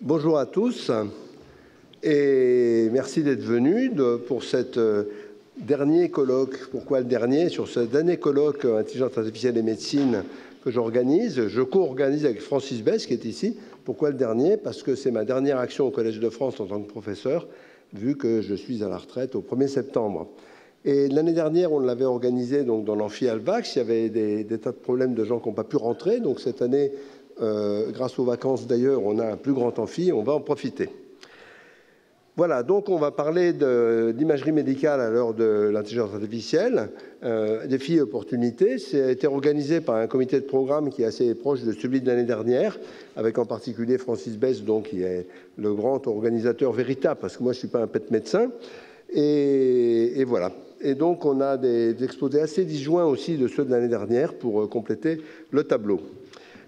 Bonjour à tous et merci d'être venus pour cette dernier colloque. Pourquoi le dernier? Sur ce dernier colloque Intelligence artificielle et médecine que j'organise. Je co-organise avec Francis Besse qui est ici. Pourquoi le dernier? Parce que c'est ma dernière action au Collège de France en tant que professeur, vu que je suis à la retraite au 1er septembre. Et l'année dernière, on l'avait organisé donc, dans l'amphi Alvax. Il y avait des tas de problèmes de gens qui n'ont pas pu rentrer. Donc cette année, grâce aux vacances d'ailleurs, on a un plus grand amphi, on va en profiter. Voilà, donc on va parler d'imagerie médicale à l'heure de l'intelligence artificielle, défis et opportunités. C'est été organisé par un comité de programme qui est assez proche de celui de l'année dernière, avec en particulier Francis Besse, donc, qui est le grand organisateur véritable, parce que moi je ne suis pas un pet médecin. Et voilà. Et donc on a des exposés assez disjoints aussi de ceux de l'année dernière pour compléter le tableau.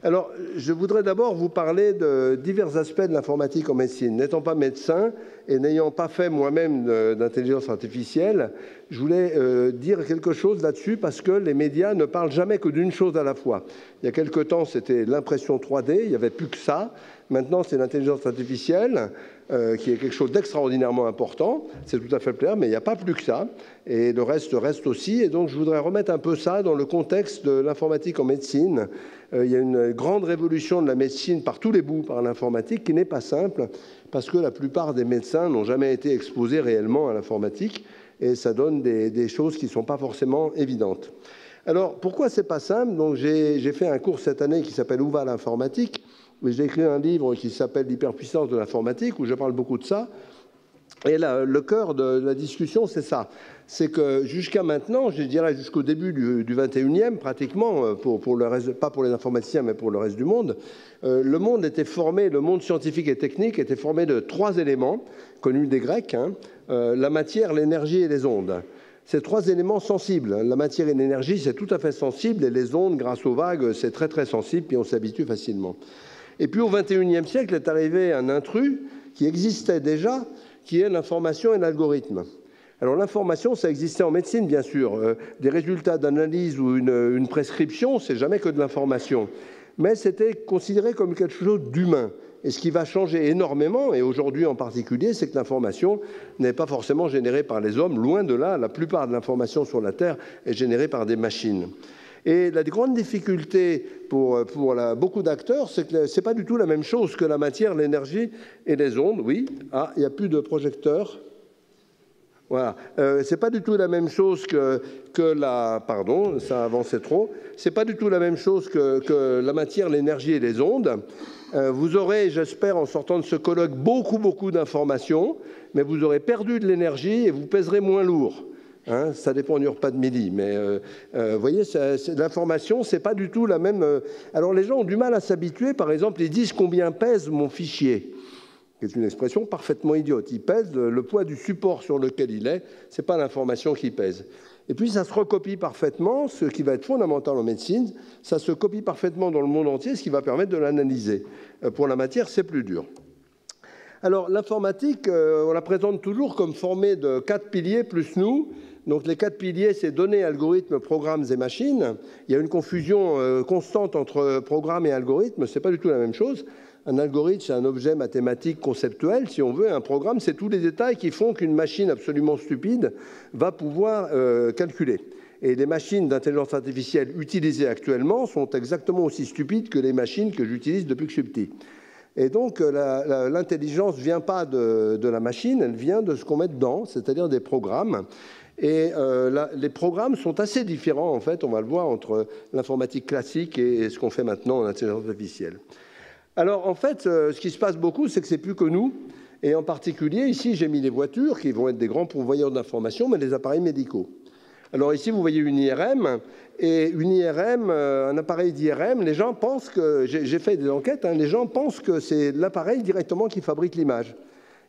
Alors, je voudrais d'abord vous parler de divers aspects de l'informatique en médecine. N'étant pas médecin et n'ayant pas fait moi-même d'intelligence artificielle, je voulais dire quelque chose là-dessus parce que les médias ne parlent jamais que d'une chose à la fois. Il y a quelque temps, c'était l'impression 3D, il n'y avait plus que ça. Maintenant, c'est l'intelligence artificielle qui est quelque chose d'extraordinairement important. C'est tout à fait clair, mais il n'y a pas plus que ça. Et le reste aussi. Et donc, je voudrais remettre un peu ça dans le contexte de l'informatique en médecine. Il y a une grande révolution de la médecine par tous les bouts par l'informatique qui n'est pas simple parce que la plupart des médecins n'ont jamais été exposés réellement à l'informatique et ça donne des choses qui ne sont pas forcément évidentes. Alors, pourquoi c'est pas simple? Donc, j'ai fait un cours cette année qui s'appelle « Où va l'informatique ?» J'ai écrit un livre qui s'appelle « L'hyperpuissance de l'informatique » où je parle beaucoup de ça. Et là, le cœur de la discussion, c'est ça. C'est que jusqu'à maintenant, je dirais jusqu'au début du 21e, pratiquement, pour le reste, pas pour les informaticiens, mais pour le reste du monde, le monde était formé, le monde scientifique et technique était formé de 3 éléments, connus des Grecs, la matière, l'énergie et les ondes. Ces 3 éléments sensibles. La matière et l'énergie, c'est tout à fait sensible, et les ondes, grâce aux vagues, c'est très très sensible, puis on s'habitue facilement. Et puis au 21e siècle est arrivé un intrus qui existait déjà, qui est l'information et l'algorithme. Alors l'information, ça existait en médecine, bien sûr. Des résultats d'analyse ou une prescription, c'est jamais que de l'information. Mais c'était considéré comme quelque chose d'humain. Et ce qui va changer énormément, et aujourd'hui en particulier, c'est que l'information n'est pas forcément générée par les hommes. Loin de là, la plupart de l'information sur la Terre est générée par des machines. Et la grande difficulté pour beaucoup d'acteurs, c'est que ce n'est pas du tout la même chose que la matière, l'énergie et les ondes. Oui, ah, il n'y a plus de projecteur. Voilà. C'est pas du tout la même chose que la... Pardon, ça avançait trop. C'est pas du tout la même chose que la matière, l'énergie et les ondes. Vous aurez, j'espère, en sortant de ce colloque, beaucoup d'informations, mais vous aurez perdu de l'énergie et vous pèserez moins lourd. Ça dépend du repas de midi, mais vous voyez, l'information, c'est pas du tout la même. Alors les gens ont du mal à s'habituer. Par exemple, ils disent combien pèse mon fichier. C'est une expression parfaitement idiote. Il pèse le poids du support sur lequel il est. C'est pas l'information qui pèse. Et puis ça se recopie parfaitement, ce qui va être fondamental en médecine. Ça se copie parfaitement dans le monde entier, ce qui va permettre de l'analyser. Pour la matière, c'est plus dur. Alors l'informatique, on la présente toujours comme formée de 4 piliers plus nous. Donc les 4 piliers, c'est données, algorithmes, programmes et machines. Il y a une confusion constante entre programme et algorithme. Ce n'est pas du tout la même chose. Un algorithme, c'est un objet mathématique conceptuel, si on veut. Un programme, c'est tous les détails qui font qu'une machine absolument stupide va pouvoir calculer. Et les machines d'intelligence artificielle utilisées actuellement sont exactement aussi stupides que les machines que j'utilise depuis que je suis petit. Et donc, l'intelligence ne vient pas de la machine, elle vient de ce qu'on met dedans, c'est-à-dire des programmes. Et les programmes sont assez différents, en fait, on va le voir, entre l'informatique classique et ce qu'on fait maintenant en intelligence artificielle. Alors, en fait, ce qui se passe beaucoup, c'est que c'est plus que nous. Et en particulier, ici, j'ai mis les voitures, qui vont être des grands pourvoyeurs d'informations, mais les appareils médicaux. Alors ici, vous voyez une IRM. Et une IRM, un appareil d'IRM, les gens pensent que... J'ai fait des enquêtes, les gens pensent que c'est l'appareil directement qui fabrique l'image.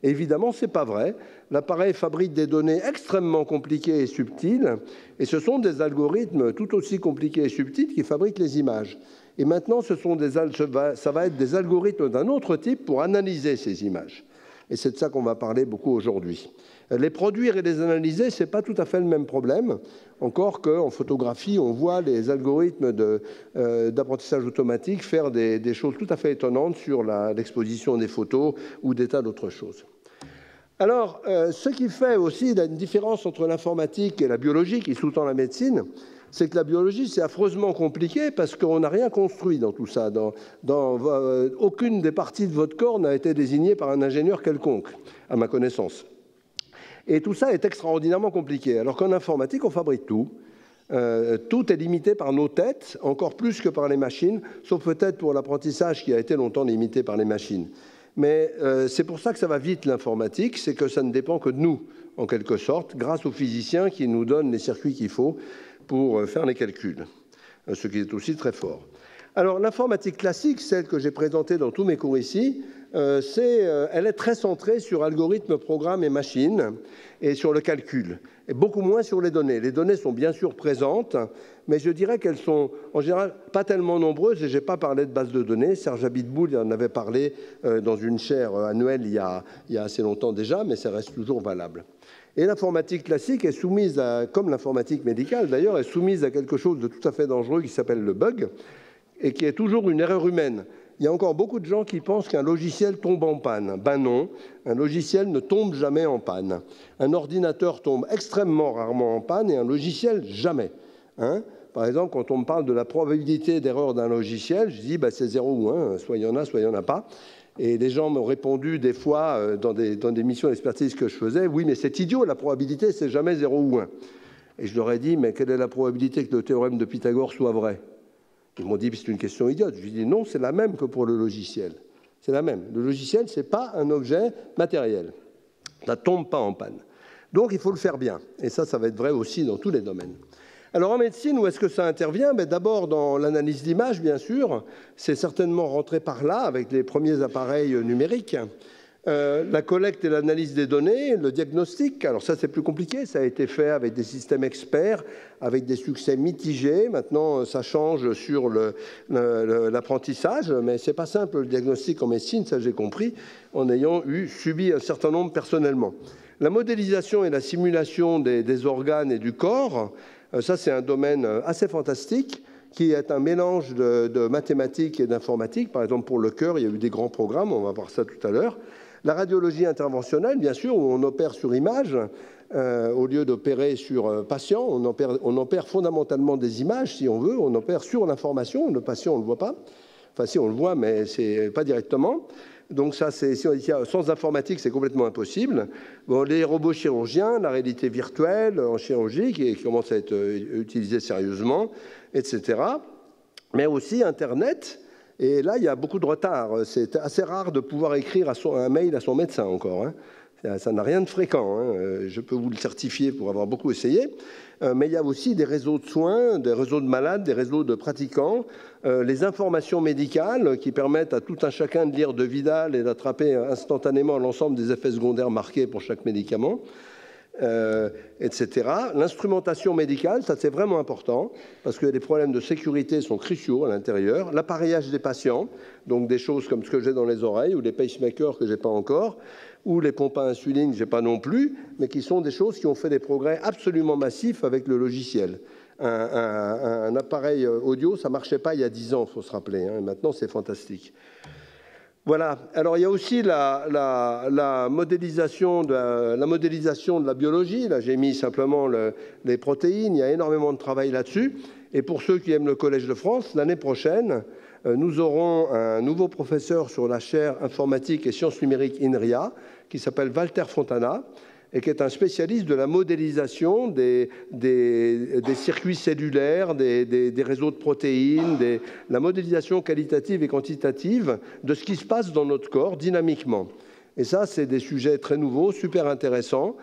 Évidemment, ce n'est pas vrai. L'appareil fabrique des données extrêmement compliquées et subtiles, et ce sont des algorithmes tout aussi compliqués et subtils qui fabriquent les images. Et maintenant, ça va être des algorithmes d'un autre type pour analyser ces images. Et c'est de ça qu'on va parler beaucoup aujourd'hui. Les produire et les analyser, ce n'est pas tout à fait le même problème. Encore qu'en photographie, on voit les algorithmes d'apprentissage automatique faire des choses tout à fait étonnantes sur l'exposition des photos ou des tas d'autres choses. Alors, ce qui fait aussi une différence entre l'informatique et la biologie, qui sous-tend la médecine, c'est que la biologie, c'est affreusement compliqué parce qu'on n'a rien construit dans tout ça. Aucune des parties de votre corps n'a été désignée par un ingénieur quelconque, à ma connaissance. Et tout ça est extraordinairement compliqué. Alors qu'en informatique, on fabrique tout. Tout est limité par nos têtes, encore plus que par les machines, sauf peut-être pour l'apprentissage qui a été longtemps limité par les machines. Mais c'est pour ça que ça va vite, l'informatique, c'est que ça ne dépend que de nous, en quelque sorte, grâce aux physiciens qui nous donnent les circuits qu'il faut pour faire les calculs, ce qui est aussi très fort. Alors, l'informatique classique, celle que j'ai présentée dans tous mes cours ici, elle est très centrée sur algorithmes, programmes et machines, et sur le calcul, et beaucoup moins sur les données. Les données sont bien sûr présentes, mais je dirais qu'elles sont en général pas tellement nombreuses, et je n'ai pas parlé de bases de données. Serge Abitboul en avait parlé dans une chaire annuelle il y a assez longtemps déjà, mais ça reste toujours valable. Et l'informatique classique est soumise comme l'informatique médicale d'ailleurs, est soumise à quelque chose de tout à fait dangereux qui s'appelle le bug, et qui est toujours une erreur humaine. Il y a encore beaucoup de gens qui pensent qu'un logiciel tombe en panne. Ben non, un logiciel ne tombe jamais en panne. Un ordinateur tombe extrêmement rarement en panne et un logiciel, jamais. Par exemple, quand on me parle de la probabilité d'erreur d'un logiciel, je dis c'est 0 ou 1, soit il y en a, soit il n'y en a pas. Et les gens m'ont répondu des fois, dans des missions d'expertise que je faisais, oui, mais c'est idiot, la probabilité, c'est jamais 0 ou 1. Et je leur ai dit, mais quelle est la probabilité que le théorème de Pythagore soit vrai? Ils m'ont dit, c'est une question idiote. Je lui ai dit, non, c'est la même que pour le logiciel. C'est la même. Le logiciel, ce n'est pas un objet matériel. Ça ne tombe pas en panne. Donc, il faut le faire bien. Et ça va être vrai aussi dans tous les domaines. Alors, en médecine, où est-ce que ça intervient? D'abord, dans l'analyse d'image, bien sûr. C'est certainement rentré par là, avec les premiers appareils numériques. La collecte et l'analyse des données, le diagnostic, alors ça c'est plus compliqué, ça a été fait avec des systèmes experts, avec des succès mitigés. Maintenant ça change sur l'apprentissage, mais c'est pas simple le diagnostic en médecine, ça j'ai compris, en ayant subi un certain nombre personnellement. La modélisation et la simulation des organes et du corps, ça c'est un domaine assez fantastique, qui est un mélange de mathématiques et d'informatique. Par exemple, pour le cœur, il y a eu des grands programmes, on va voir ça tout à l'heure. La radiologie interventionnelle, bien sûr, où on opère sur image, au lieu d'opérer sur patient, on opère fondamentalement des images, si on veut, on opère sur l'information, le patient, on ne le voit pas. Enfin, si, on le voit, mais c'est pas directement. Donc ça, sans informatique, c'est complètement impossible. Bon, les robots chirurgiens, la réalité virtuelle en chirurgie, qui commence à être utilisée sérieusement, etc. Mais aussi Internet. Et là, il y a beaucoup de retard. C'est assez rare de pouvoir écrire un mail à son médecin encore. Ça n'a rien de fréquent. Je peux vous le certifier pour avoir beaucoup essayé. Mais il y a aussi des réseaux de soins, des réseaux de malades, des réseaux de pratiquants, les informations médicales qui permettent à tout un chacun de lire de Vidal et d'attraper instantanément l'ensemble des effets secondaires marqués pour chaque médicament. Etc. L'instrumentation médicale, ça c'est vraiment important, parce que les problèmes de sécurité sont cruciaux à l'intérieur. L'appareillage des patients, donc des choses comme ce que j'ai dans les oreilles, ou les pacemakers que je n'ai pas encore, ou les pompes à insuline que je n'ai pas non plus, mais qui sont des choses qui ont fait des progrès absolument massifs avec le logiciel. Un appareil audio, ça ne marchait pas il y a 10 ans, il faut se rappeler. Maintenant, c'est fantastique. Voilà. Alors, il y a aussi la modélisation de la biologie. Là, j'ai mis simplement les protéines. Il y a énormément de travail là-dessus. Et pour ceux qui aiment le Collège de France, l'année prochaine, nous aurons un nouveau professeur sur la chaire informatique et sciences numériques INRIA, qui s'appelle Walter Fontana, et qui est un spécialiste de la modélisation des circuits cellulaires, des réseaux de protéines, la modélisation qualitative et quantitative de ce qui se passe dans notre corps dynamiquement. Et ça, c'est des sujets très nouveaux, super intéressants,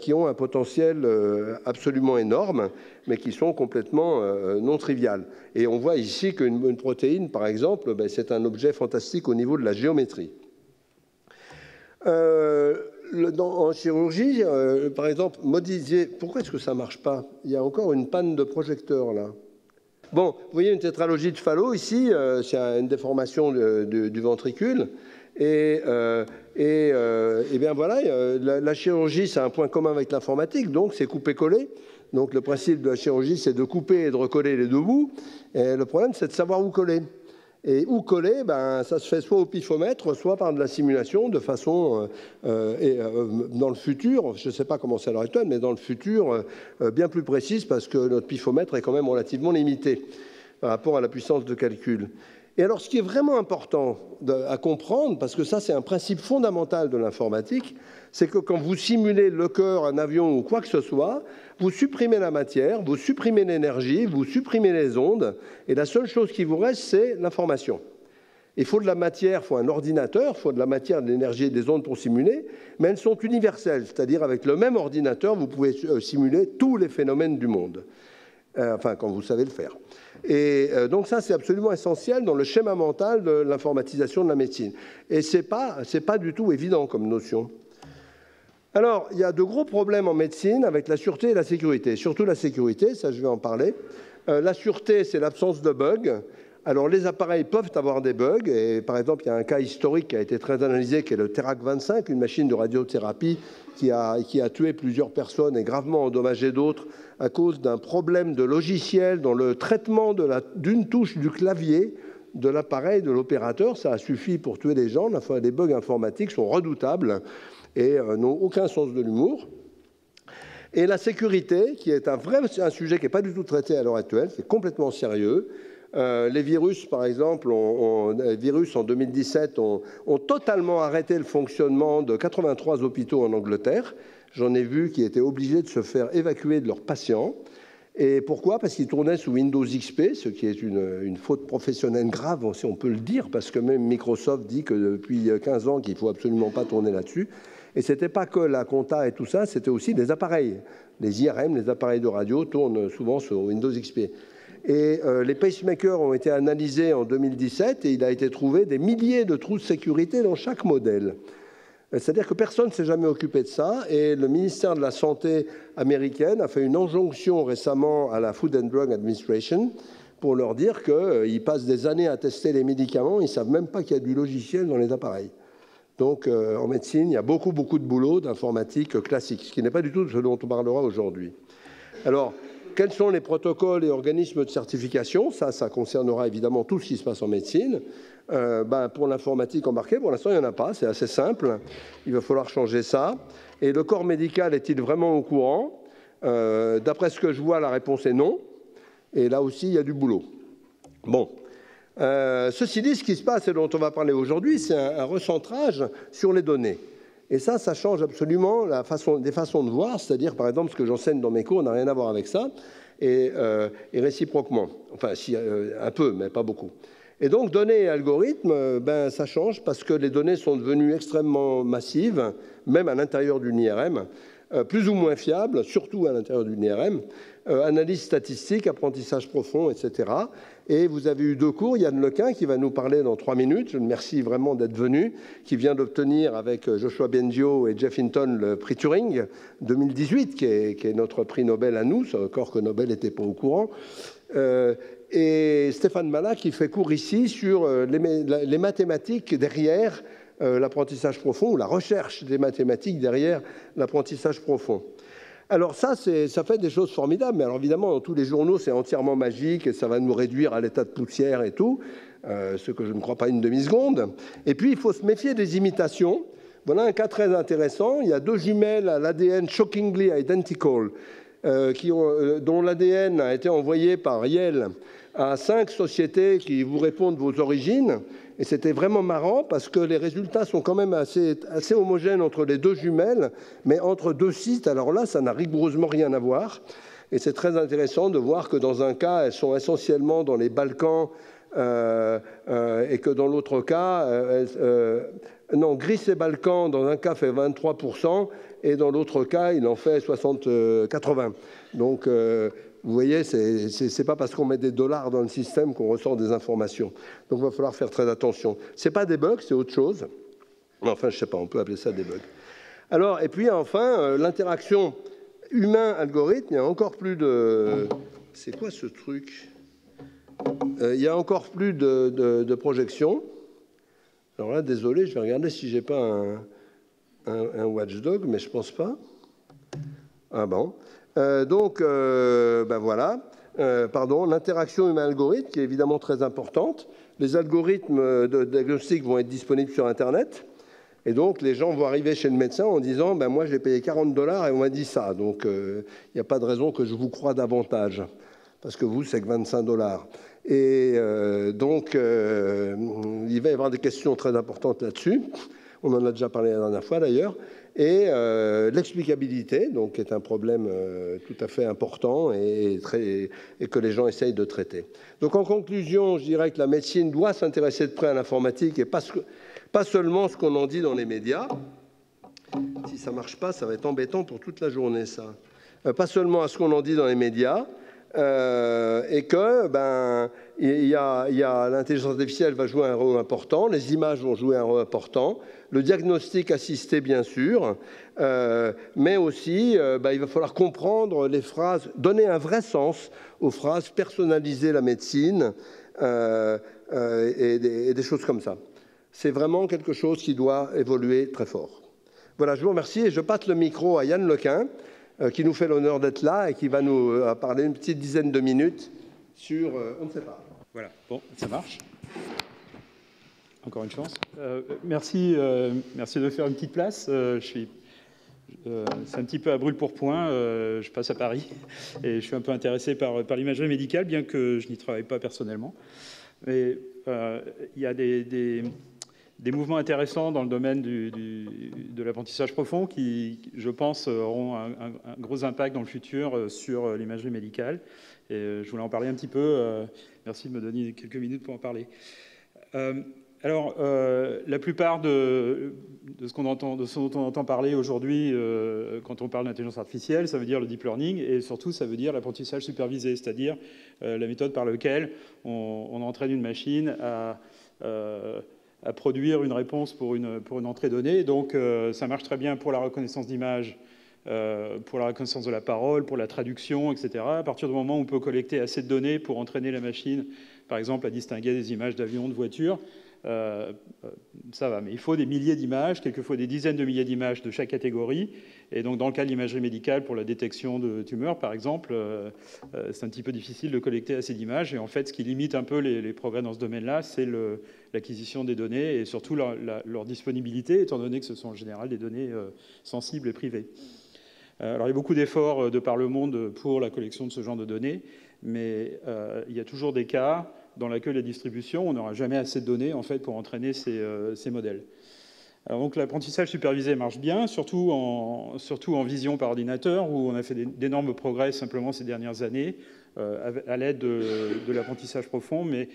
qui ont un potentiel absolument énorme, mais qui sont complètement non triviales. Et on voit ici qu'une protéine, par exemple, c'est un objet fantastique au niveau de la géométrie. En chirurgie, par exemple, modéliser... Pourquoi est-ce que ça ne marche pas? Il y a encore une panne de projecteur, là. Bon, vous voyez une tétralogie de Fallot, ici, c'est une déformation du ventricule. Et bien voilà, la chirurgie, c'est un point commun avec l'informatique, donc c'est couper-coller. Donc le principe de la chirurgie, c'est de couper et de recoller les deux bouts. Et le problème, c'est de savoir où coller. Et où coller, ben, ça se fait soit au pifomètre, soit par de la simulation, de façon, dans le futur, je ne sais pas comment c'est à l'heure actuelle, mais dans le futur, bien plus précise, parce que notre pifomètre est quand même relativement limité par rapport à la puissance de calcul. Et alors, ce qui est vraiment important à comprendre, parce que ça, c'est un principe fondamental de l'informatique, c'est que quand vous simulez le cœur, un avion ou quoi que ce soit, vous supprimez la matière, vous supprimez l'énergie, vous supprimez les ondes, et la seule chose qui vous reste, c'est l'information. Il faut de la matière, il faut un ordinateur, il faut de la matière, de l'énergie et des ondes pour simuler, mais elles sont universelles, c'est-à-dire avec le même ordinateur, vous pouvez simuler tous les phénomènes du monde. Enfin, quand vous savez le faire. Et donc ça, c'est absolument essentiel dans le schéma mental de l'informatisation de la médecine. Et c'est pas du tout évident comme notion. Alors, il y a de gros problèmes en médecine avec la sûreté et la sécurité. Surtout la sécurité, ça je vais en parler. La sûreté, c'est l'absence de bugs. Alors, les appareils peuvent avoir des bugs. Et par exemple, il y a un cas historique qui a été très analysé, qui est le Terac 25, une machine de radiothérapie qui a tué plusieurs personnes et gravement endommagé d'autres à cause d'un problème de logiciel dans le traitement d'une touche du clavier de l'appareil de l'opérateur. Ça a suffi pour tuer des gens. Enfin, les bugs informatiques sont redoutables et n'ont aucun sens de l'humour. Et la sécurité, qui est un sujet qui n'est pas du tout traité à l'heure actuelle, c'est complètement sérieux. Les virus, par exemple, les virus en 2017 ont totalement arrêté le fonctionnement de 83 hôpitaux en Angleterre. J'en ai vu qui étaient obligés de se faire évacuer de leurs patients. Et pourquoi? Parce qu'ils tournaient sous Windows XP, ce qui est une faute professionnelle grave, si on peut le dire, parce que même Microsoft dit que depuis 15 ans qu'il ne faut absolument pas tourner là-dessus. Et ce n'était pas que la compta et tout ça, c'était aussi des appareils. Les IRM, les appareils de radio, tournent souvent sur Windows XP. Et les pacemakers ont été analysés en 2017 et il a été trouvé des milliers de trous de sécurité dans chaque modèle. C'est-à-dire que personne ne s'est jamais occupé de ça et le ministère de la Santé américaine a fait une injonction récemment à la Food and Drug Administration pour leur dire qu'ils passent des années à tester les médicaments, ils ne savent même pas qu'il y a du logiciel dans les appareils. Donc en médecine, il y a beaucoup de boulot d'informatique classique, ce qui n'est pas du tout ce dont on parlera aujourd'hui. Alors, quels sont les protocoles et organismes de certification? Ça concernera évidemment tout ce qui se passe en médecine. Pour l'informatique embarquée, pour l'instant, il n'y en a pas. C'est assez simple. Il va falloir changer ça. Et le corps médical est-il vraiment au courant? D'après ce que je vois, la réponse est non. Et là aussi, il y a du boulot. Bon. Ceci dit, ce qui se passe et dont on va parler aujourd'hui, c'est un recentrage sur les données. Et ça change absolument des façons de voir, c'est-à-dire, par exemple, ce que j'enseigne dans mes cours n'a rien à voir avec ça, et réciproquement. Enfin, si, un peu, mais pas beaucoup. Et donc, données et algorithmes, ça change parce que les données sont devenues extrêmement massives, même à l'intérieur d'une IRM, plus ou moins fiables, surtout à l'intérieur d'une IRM, analyse statistique, apprentissage profond, etc. Et vous avez eu 2 cours, Yann Lequin qui va nous parler dans 3 minutes, je le remercie vraiment d'être venu, qui vient d'obtenir avec Joshua Bengio et Jeff Hinton le prix Turing 2018, qui est notre prix Nobel à nous, encore que Nobel n'était pas au courant. Et Stéphane Mallat qui fait cours ici sur les mathématiques derrière l'apprentissage profond, ou la recherche des mathématiques derrière l'apprentissage profond. Alors ça fait des choses formidables, mais alors évidemment, dans tous les journaux, c'est entièrement magique et ça va nous réduire à l'état de poussière et tout, ce que je ne crois pas une demi-seconde. Et puis, il faut se méfier des imitations. Voilà un cas très intéressant. Il y a 2 jumelles à l'ADN shockingly identical, dont l'ADN a été envoyé par Yale à 5 sociétés qui vous répondent vos origines. Et c'était vraiment marrant parce que les résultats sont quand même assez homogènes entre les 2 jumelles, mais entre 2 sites, alors là, ça n'a rigoureusement rien à voir. Et c'est très intéressant de voir que dans un cas, elles sont essentiellement dans les Balkans et que dans l'autre cas, Gris et Balkans, dans un cas, fait 23% et dans l'autre cas, il en fait 80. Donc, vous voyez, c'est pas parce qu'on met des dollars dans le système qu'on ressort des informations. Donc, il va falloir faire très attention. Ce n'est pas des bugs, c'est autre chose. Enfin, je ne sais pas, on peut appeler ça des bugs. Alors, et puis enfin, l'interaction humain-algorithme, il y a encore plus de... C'est quoi ce truc? Il y a encore plus de projections. Alors là, désolé, je vais regarder si j'ai pas un watchdog, mais je pense pas. Ah bon. Ben voilà. Pardon, l'interaction humain-algorithme, qui est évidemment très importante. Les algorithmes de diagnostic vont être disponibles sur Internet. Et donc, les gens vont arriver chez le médecin en disant ben, « moi, j'ai payé 40 $ et on m'a dit ça. Donc, il n'y a pas de raison que je vous croie davantage. Parce que vous, c'est que 25 $. » Et donc, il va y avoir des questions très importantes là-dessus. On en a déjà parlé la dernière fois, d'ailleurs. Et l'explicabilité, donc, qui est un problème tout à fait important et que les gens essayent de traiter. Donc, en conclusion, je dirais que la médecine doit s'intéresser de près à l'informatique et pas seulement ce qu'on en dit dans les médias. Si ça ne marche pas, ça va être embêtant pour toute la journée, ça. Pas seulement à ce qu'on en dit dans les médias, et que l'intelligence artificielle va jouer un rôle important, les images vont jouer un rôle important, le diagnostic assisté, bien sûr, mais aussi, il va falloir comprendre les phrases, donner un vrai sens aux phrases, personnaliser la médecine et des choses comme ça. C'est vraiment quelque chose qui doit évoluer très fort. Voilà, je vous remercie et je passe le micro à Yann Lequin, qui nous fait l'honneur d'être là et qui va nous parler une petite dizaine de minutes sur on ne sait pas. Voilà, bon, ça marche. Encore une chance. Merci de faire une petite place. C'est un petit peu à brûle-pourpoint. Je passe à Paris et je suis un peu intéressé par l'imagerie médicale, bien que je n'y travaille pas personnellement. Mais il y a des mouvements intéressants dans le domaine de l'apprentissage profond qui, je pense, auront un gros impact dans le futur sur l'imagerie médicale. Et je voulais en parler un petit peu. Merci de me donner quelques minutes pour en parler. Alors, la plupart de ce dont on entend parler aujourd'hui quand on parle d'intelligence artificielle, ça veut dire le deep learning et surtout, ça veut dire l'apprentissage supervisé, c'est-à-dire la méthode par laquelle on entraîne une machine à produire une réponse pour une entrée donnée. Donc, ça marche très bien pour la reconnaissance d'images, pour la reconnaissance de la parole, pour la traduction, etc. À partir du moment où on peut collecter assez de données pour entraîner la machine, par exemple, à distinguer des images d'avions, de voitures, ça va. Mais il faut des milliers d'images, quelquefois des dizaines de milliers d'images de chaque catégorie. Et donc, dans le cas de l'imagerie médicale, pour la détection de tumeurs, par exemple, c'est un petit peu difficile de collecter assez d'images. Et en fait, ce qui limite un peu les progrès dans ce domaine-là, c'est l'acquisition des données et surtout leur disponibilité, étant donné que ce sont en général des données sensibles et privées. Alors, il y a beaucoup d'efforts de par le monde pour la collection de ce genre de données, mais il y a toujours des cas dans lesquels la distribution, on n'aura jamais assez de données en fait, pour entraîner ces modèles. Alors, donc, l'apprentissage supervisé marche bien, surtout en vision par ordinateur, où on a fait d'énormes progrès simplement ces dernières années à l'aide de l'apprentissage profond. Mais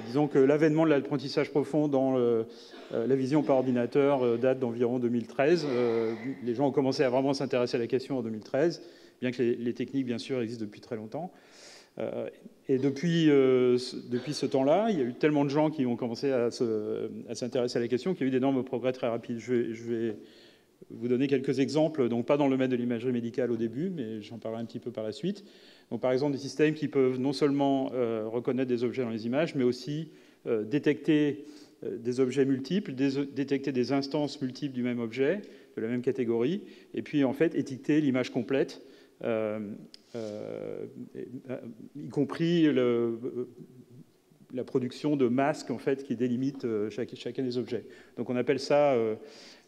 disons que l'avènement de l'apprentissage profond dans la vision par ordinateur date d'environ 2013. Les gens ont commencé à vraiment s'intéresser à la question en 2013, bien que les techniques, bien sûr, existent depuis très longtemps. Et depuis ce temps-là, il y a eu tellement de gens qui ont commencé à s'intéresser à la question qu'il y a eu d'énormes progrès très rapides. Je vais vous donner quelques exemples, donc pas dans le domaine de l'imagerie médicale au début, mais j'en parlerai un petit peu par la suite. Donc, par exemple, des systèmes qui peuvent non seulement reconnaître des objets dans les images, mais aussi détecter des objets multiples, détecter des instances multiples du même objet, de la même catégorie, et puis en fait étiqueter l'image complète, y compris la production de masques en fait, qui délimitent chacun des objets. Donc on appelle ça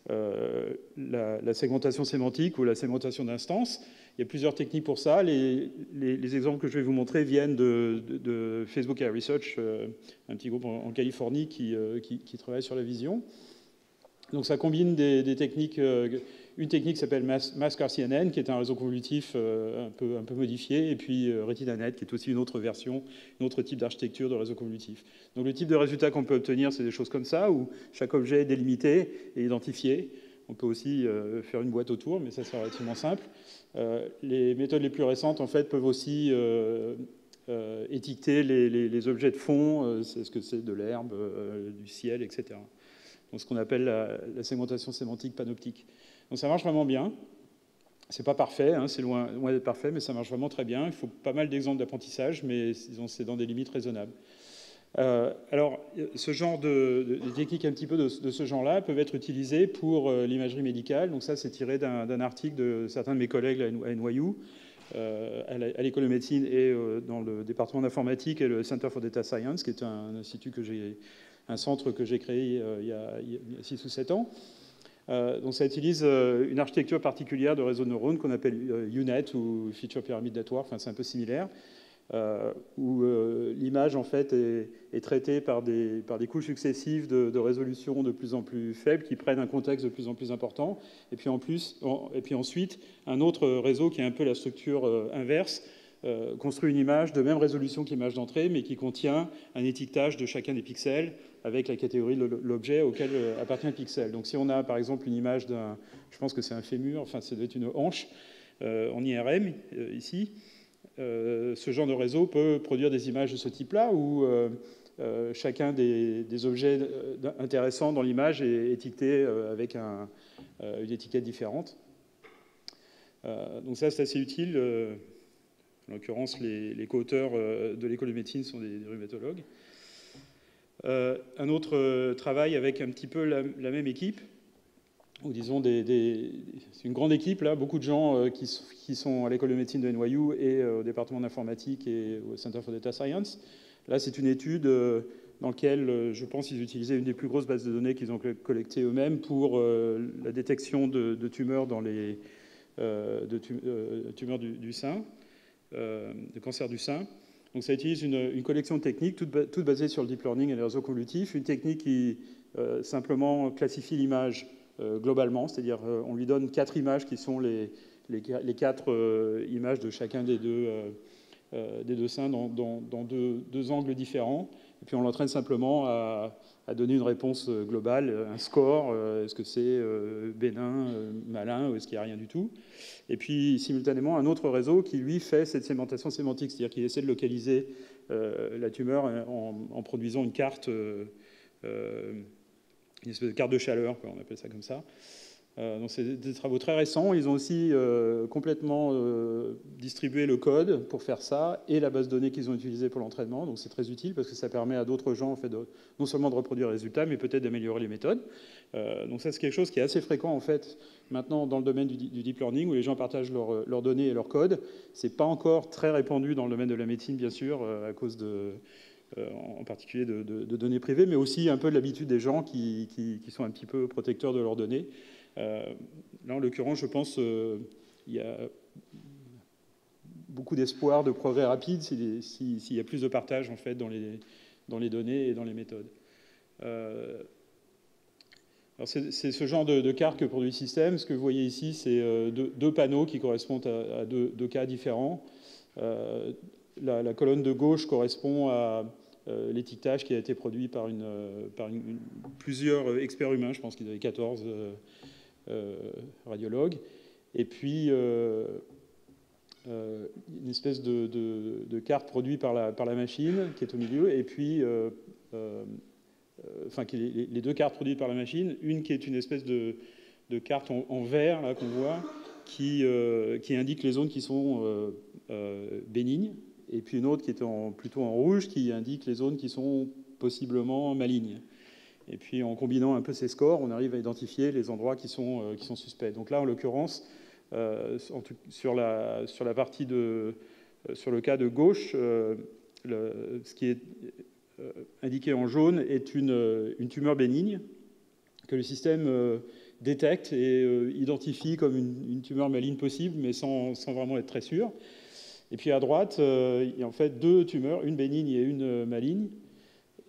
la segmentation sémantique ou la segmentation d'instances. Il y a plusieurs techniques pour ça. Les exemples que je vais vous montrer viennent de Facebook AI Research, un petit groupe en Californie qui travaille sur la vision. Donc ça combine des techniques. Une technique s'appelle MaskRCNN, qui est un réseau convolutif un peu modifié, et puis RetinaNet, qui est aussi une autre version, un autre type d'architecture de réseau convolutif. Donc le type de résultat qu'on peut obtenir, c'est des choses comme ça, où chaque objet est délimité et identifié. On peut aussi faire une boîte autour, mais ça c'est relativement simple. Les méthodes les plus récentes, en fait, peuvent aussi étiqueter les objets de fond, c'est ce que c'est de l'herbe, du ciel, etc. Donc ce qu'on appelle la segmentation sémantique panoptique. Donc ça marche vraiment bien. C'est pas parfait, hein, c'est loin d'être parfait, mais ça marche vraiment très bien. Il faut pas mal d'exemples d'apprentissage, mais c'est dans des limites raisonnables. Alors, ce genre de techniques un petit peu de ce genre-là peuvent être utilisées pour l'imagerie médicale. Donc ça, c'est tiré d'un article de certains de mes collègues à NYU, à l'école de médecine et dans le département d'informatique et le Center for Data Science, qui est un centre que j'ai créé il y a 6 ou 7 ans. Donc ça utilise une architecture particulière de réseau de neurones qu'on appelle UNet ou Feature Pyramid Network, enfin c'est un peu similaire, où l'image en fait est traitée par des couches successives de résolution de plus en plus faibles qui prennent un contexte de plus en plus important. Et puis ensuite, un autre réseau qui est un peu la structure inverse construit une image de même résolution que l'image d'entrée, mais qui contient un étiquetage de chacun des pixels avec la catégorie de l'objet auquel appartient le pixel. Donc si on a par exemple une image je pense que c'est un fémur, enfin ça doit être une hanche en IRM ici, ce genre de réseau peut produire des images de ce type-là où chacun des objets intéressants dans l'image est étiqueté avec une étiquette différente. Donc ça, c'est assez utile. En l'occurrence, les co-auteurs de l'école de médecine sont des rhumatologues. Un autre travail avec un petit peu la même équipe, ou disons c'est une grande équipe, là, beaucoup de gens qui sont à l'école de médecine de NYU et au département d'informatique et au Center for Data Science. Là, c'est une étude dans laquelle, je pense, ils utilisaient une des plus grosses bases de données qu'ils ont collectées eux-mêmes pour la détection de tumeurs dans les tumeurs du sein, de cancer du sein. Donc ça utilise une collection de techniques, toutes basées sur le deep learning et les réseaux convolutifs, une technique qui simplement classifie l'image globalement, c'est-à-dire on lui donne 4 images qui sont les 4 images de chacun des deux seins dans deux angles différents, et puis on l'entraîne simplement à donner une réponse globale, un score, est-ce que c'est bénin, malin, ou est-ce qu'il n'y a rien du tout. Et puis simultanément un autre réseau qui lui fait cette segmentation sémantique, c'est-à-dire qu'il essaie de localiser la tumeur en produisant une carte, une espèce de carte de chaleur, quoi, on appelle ça comme ça. Donc c'est des travaux très récents. Ils ont aussi complètement distribué le code pour faire ça et la base de données qu'ils ont utilisée pour l'entraînement. Donc c'est très utile parce que ça permet à d'autres gens en fait, non seulement de reproduire les résultats, mais peut-être d'améliorer les méthodes. Donc ça c'est quelque chose qui est assez fréquent en fait maintenant dans le domaine du deep learning où les gens partagent leurs données et leur code. C'est pas encore très répandu dans le domaine de la médecine bien sûr à cause en particulier de données privées, mais aussi un peu de l'habitude des gens qui sont un petit peu protecteurs de leurs données. Là, en l'occurrence, je pense qu'il y a beaucoup d'espoir de progrès rapide s'il y a plus de partage en fait, dans les données et dans les méthodes. C'est ce genre de carte que produit le système. Ce que vous voyez ici, c'est deux panneaux qui correspondent à deux cas différents. La colonne de gauche correspond à l'étiquetage qui a été produit par plusieurs experts humains. Je pense qu'ils avaient 14 radiologues. Et puis, une espèce de carte produite par la machine qui est au milieu. Et puis, enfin, les 2 cartes produites par la machine. Une qui est une espèce de carte en vert, là, qu'on voit, qui indique les zones qui sont bénignes. Et puis une autre qui est plutôt en rouge, qui indique les zones qui sont possiblement malignes. Et puis en combinant un peu ces scores, on arrive à identifier les endroits qui sont suspects. Donc là, en l'occurrence, sur la partie sur le cas de gauche, ce qui est indiqué en jaune est une tumeur bénigne que le système détecte et identifie comme une tumeur maligne possible, mais sans vraiment être très sûr. Et puis à droite, il y a en fait 2 tumeurs, une bénigne et une maligne,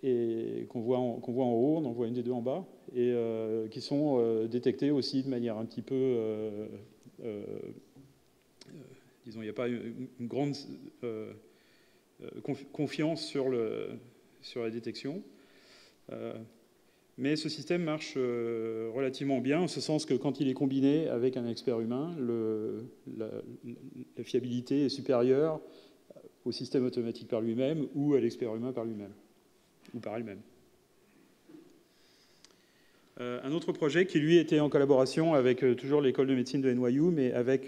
et qu'on voit en haut, on en voit une des 2 en bas, et qui sont détectées aussi de manière un petit peu, disons, il n'y a pas une grande confiance sur la détection. Mais ce système marche relativement bien, en ce sens que quand il est combiné avec un expert humain, la fiabilité est supérieure au système automatique par lui-même ou à l'expert humain par lui-même, ou par elle-même. Un autre projet qui, lui, était en collaboration avec toujours l'école de médecine de NYU, mais avec,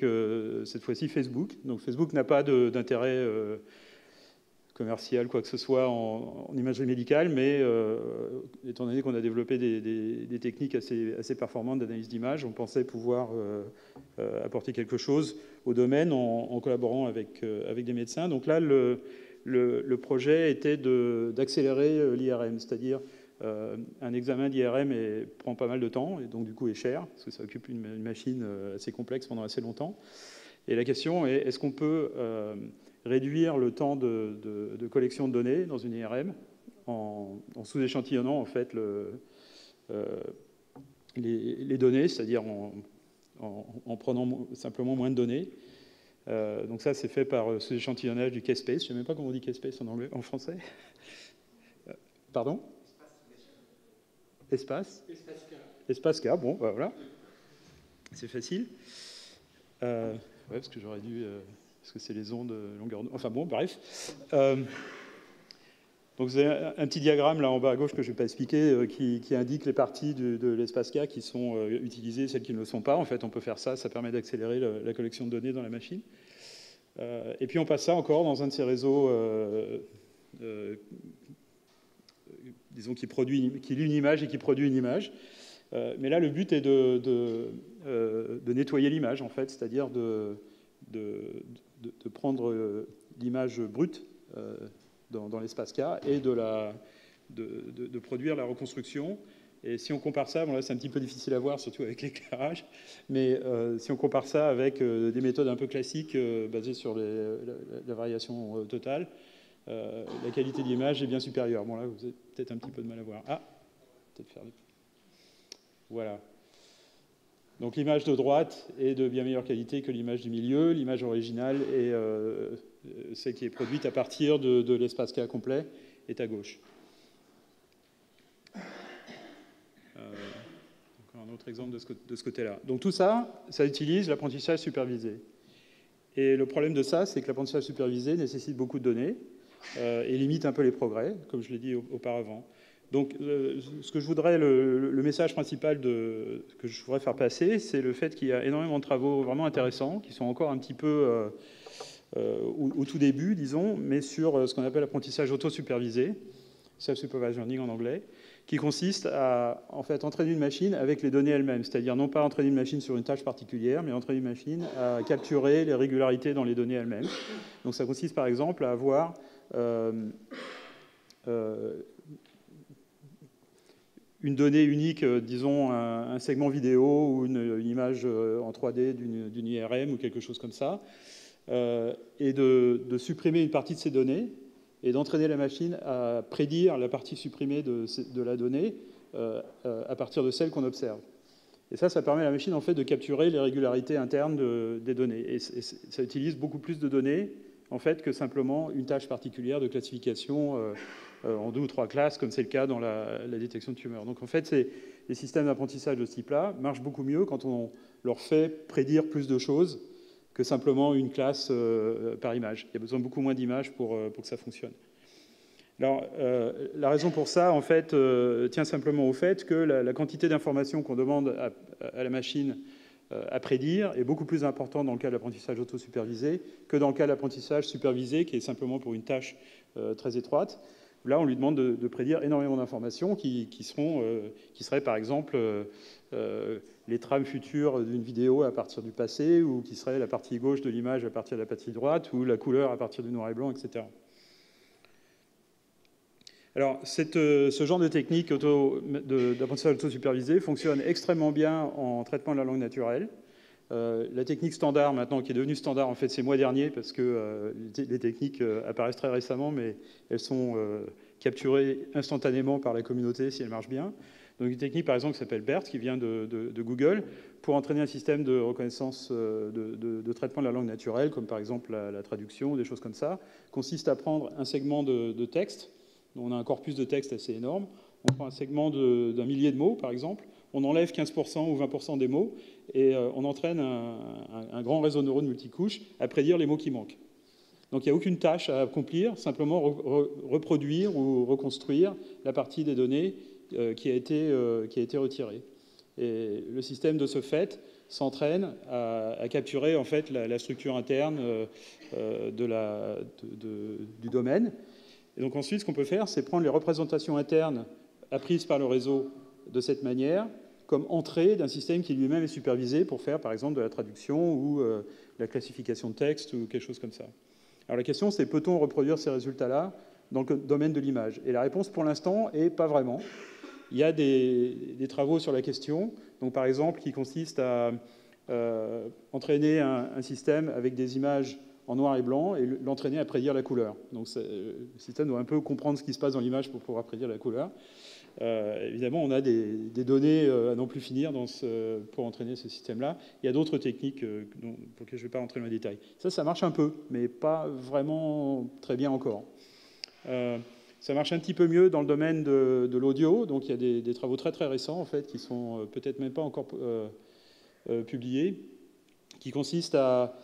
cette fois-ci, Facebook. Donc Facebook n'a pas d'intérêt commercial, quoi que ce soit en imagerie médicale, mais étant donné qu'on a développé des techniques assez performantes d'analyse d'image, on pensait pouvoir apporter quelque chose au domaine en collaborant avec des médecins. Donc là, le projet était d'accélérer l'IRM, c'est-à-dire un examen d'IRM prend pas mal de temps et donc du coup est cher, parce que ça occupe une machine assez complexe pendant assez longtemps. Et la question est, est-ce qu'on peut réduire le temps de collection de données dans une IRM en sous-échantillonnant en fait les données, c'est-à-dire en prenant simplement moins de données. Donc ça, c'est fait par sous-échantillonnage du K-space. Je ne sais même pas comment on dit K-space en français. Pardon ? Espace ? Espace K, bon, bah, voilà. C'est facile. Ouais, parce que j'aurais dû... parce que c'est les ondes longueur... Enfin bon, bref. Donc vous avez un petit diagramme là en bas à gauche que je ne vais pas expliquer qui indique les parties de l'espace K qui sont utilisées, celles qui ne le sont pas. En fait, on peut faire ça, ça permet d'accélérer la collection de données dans la machine. Et puis on passe ça encore dans un de ces réseaux, disons, qui lit une image et qui produit une image. Mais là, le but est de nettoyer l'image, en fait, c'est-à-dire de prendre l'image brute dans l'espace K et de produire la reconstruction. Et si on compare ça, bon là c'est un petit peu difficile à voir, surtout avec l'éclairage, mais si on compare ça avec des méthodes un peu classiques basées sur la variation totale, la qualité de l'image est bien supérieure. Bon là, vous avez peut-être un petit peu de mal à voir. Ah, peut-être faire... Voilà. Donc l'image de droite est de bien meilleure qualité que l'image du milieu. L'image originale est celle qui est produite à partir de l'espace K complet est à gauche. Encore un autre exemple de ce côté-là. Donc tout ça, ça utilise l'apprentissage supervisé. Et le problème de ça, c'est que l'apprentissage supervisé nécessite beaucoup de données et limite un peu les progrès, comme je l'ai dit auparavant. Donc, ce que je voudrais, le message principal que je voudrais faire passer, c'est le fait qu'il y a énormément de travaux vraiment intéressants, qui sont encore un petit peu au tout début, disons, mais sur ce qu'on appelle l'apprentissage auto-supervisé, self-supervised learning en anglais, qui consiste à en fait entraîner une machine avec les données elles-mêmes, c'est-à-dire non pas entraîner une machine sur une tâche particulière, mais entraîner une machine à capturer les régularités dans les données elles-mêmes. Donc, ça consiste par exemple à avoir une donnée unique, disons un segment vidéo ou une image en 3D d'une IRM ou quelque chose comme ça, et de supprimer une partie de ces données et d'entraîner la machine à prédire la partie supprimée de la donnée à partir de celle qu'on observe. Et ça permet à la machine en fait de capturer les régularités internes des données. Et ça utilise beaucoup plus de données en fait que simplement une tâche particulière de classification en 2 ou 3 classes, comme c'est le cas dans la détection de tumeurs. Donc en fait, les systèmes d'apprentissage de ce type-là marchent beaucoup mieux quand on leur fait prédire plus de choses que simplement une classe par image. Il y a besoin de beaucoup moins d'images pour que ça fonctionne. Alors, la raison pour ça, en fait, tient simplement au fait que la quantité d'informations qu'on demande à la machine à prédire est beaucoup plus importante dans le cas de l'apprentissage auto-supervisé que dans le cas de l'apprentissage supervisé, qui est simplement pour une tâche très étroite. Là, on lui demande de prédire énormément d'informations qui seraient, par exemple, les trames futures d'une vidéo à partir du passé, ou qui seraient la partie gauche de l'image à partir de la partie droite, ou la couleur à partir du noir et blanc, etc. Alors, ce genre de technique d'apprentissage auto-supervisé fonctionne extrêmement bien en traitement de la langue naturelle. La technique standard, maintenant, qui est devenue standard, en fait, c'est mois dernier, parce que les techniques apparaissent très récemment, mais elles sont capturées instantanément par la communauté si elles marchent bien. Donc, une technique, par exemple, qui s'appelle BERT, qui vient de Google, pour entraîner un système de reconnaissance de traitement de la langue naturelle, comme par exemple la traduction, des choses comme ça, consiste à prendre un segment de texte. On a un corpus de texte assez énorme. On prend un segment d'un millier de mots, par exemple. On enlève 15% ou 20% des mots et on entraîne un grand réseau de neurones multicouches à prédire les mots qui manquent. Donc il n'y a aucune tâche à accomplir, simplement reproduire ou reconstruire la partie des données qui a été retirée. Et le système, de ce fait, s'entraîne à capturer en fait la structure interne du domaine. Et donc ensuite, ce qu'on peut faire, c'est prendre les représentations internes apprises par le réseau de cette manière comme entrée d'un système qui lui-même est supervisé pour faire, par exemple, de la traduction ou la classification de texte ou quelque chose comme ça. Alors la question, c'est peut-on reproduire ces résultats-là dans le domaine de l'image? Et la réponse, pour l'instant, est pas vraiment. Il y a des travaux sur la question, donc par exemple, qui consistent à entraîner un système avec des images en noir et blanc et l'entraîner à prédire la couleur. Donc le système doit un peu comprendre ce qui se passe dans l'image pour pouvoir prédire la couleur. Évidemment, on a des données à n'en plus finir pour entraîner ce système-là. Il y a d'autres techniques pour lesquelles je ne vais pas rentrer dans les détails. Ça marche un peu, mais pas vraiment très bien encore. Ça marche un petit peu mieux dans le domaine de l'audio. Donc il y a des travaux très très récents, en fait, qui sont peut-être même pas encore publiés, qui consistent à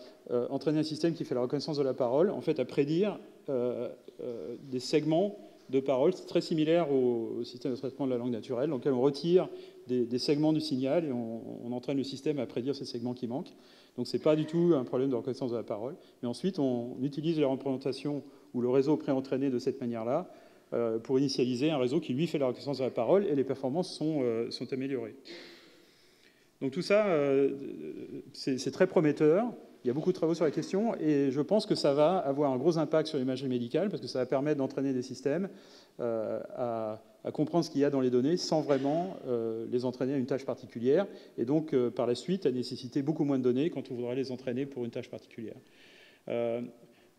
entraîner un système qui fait la reconnaissance de la parole, en fait, à prédire des segments de parole très similaires au système de traitement de la langue naturelle, dans lequel on retire des segments du signal et on entraîne le système à prédire ces segments qui manquent. Donc ce n'est pas du tout un problème de reconnaissance de la parole. Mais ensuite, on utilise les représentations ou le réseau pré-entraîné de cette manière-là pour initialiser un réseau qui, lui, fait la reconnaissance de la parole et les performances sont améliorées. Donc tout ça, c'est très prometteur. Il y a beaucoup de travaux sur la question et je pense que ça va avoir un gros impact sur l'imagerie médicale parce que ça va permettre d'entraîner des systèmes à comprendre ce qu'il y a dans les données sans vraiment les entraîner à une tâche particulière et donc par la suite à nécessiter beaucoup moins de données quand on voudra les entraîner pour une tâche particulière.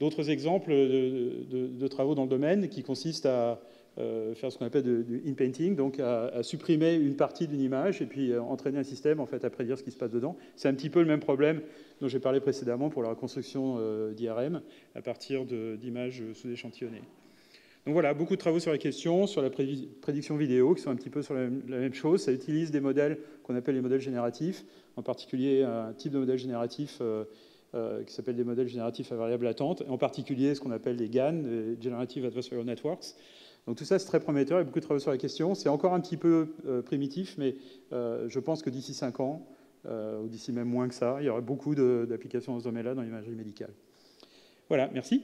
D'autres exemples de travaux dans le domaine qui consistent à faire ce qu'on appelle du in-painting, donc à supprimer une partie d'une image et puis entraîner un système en fait, à prédire ce qui se passe dedans. C'est un petit peu le même problème dont j'ai parlé précédemment pour la reconstruction d'IRM à partir d'images sous-échantillonnées. Donc voilà, beaucoup de travaux sur la question, sur la prédiction vidéo, qui sont un petit peu sur la même chose. Ça utilise des modèles qu'on appelle les modèles génératifs, en particulier un type de modèle génératif qui s'appelle des modèles génératifs à variable latente, et en particulier ce qu'on appelle les GAN, les Generative Adversarial Networks. Donc tout ça, c'est très prometteur, il y a beaucoup de travaux sur la question. C'est encore un petit peu primitif, mais je pense que d'ici 5 ans, ou d'ici même moins que ça, il y aura beaucoup d'applications dans ce domaine-là dans l'imagerie médicale. Voilà, merci.